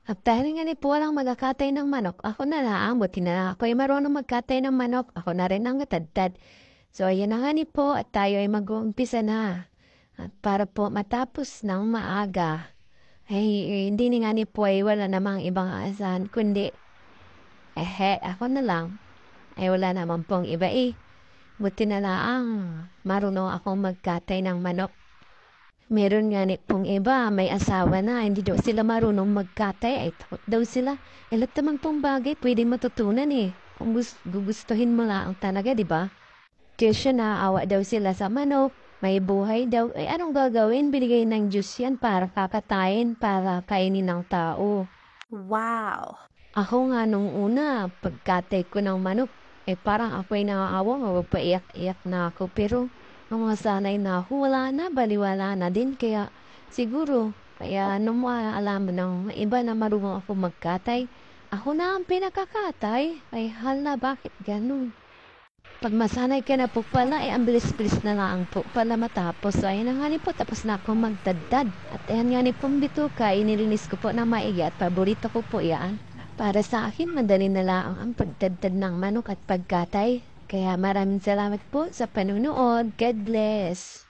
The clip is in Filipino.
Dahil nga ni po walang magkakatay ng manok, ako na lang, buti na lang ako'y marunong magkatay ng manok, ako na rin ang natadtad. So, ayan na nga ni po at tayo ay mag-uumpisa na. At para po matapos ng maaga, ay hindi ni nga ni po ay wala namang ibang aasahan, kundi, ako na lang. Ay wala naman pong iba eh. Buti na lang, marunong akong magkatay ng manok. Meron nga ni pong iba, may asawa na, hindi daw sila marunong magkatay, ay takot daw sila. Lahat naman pong bagay, pwedeng matutunan eh. Kung gugustuhin mo lang talaga, di ba? Kaya naawa daw sila sa manok, may buhay daw. Ay anong gagawin? Binigay ng Diyos yan para kakatayin, para kainin ng tao. Wow! Ako nga nung una, pagkatay ko ng manok, parang ako'y naaawa, mapapaiyak-iyak na ako. Pero nung masanay na ako, wala na, baliwala na din. Kaya siguro, kaya nung alam ng iba na marunong ako magkatay, ako na ang pinakakatay. Ay hala, bakit ganun? Pag masanay ka na po pala, ang bilis-bilis na lang po pala matapos. So, ayun na nga ni po, tapos na ako magdadad. At ayan nga ni pong bituka, inilinis ko po na maigi at paborito ko po yan. Para sa akin, madali na lang ang pagdadad ng manok at pagkatay. Kaya maraming salamat po sa panunood. God bless!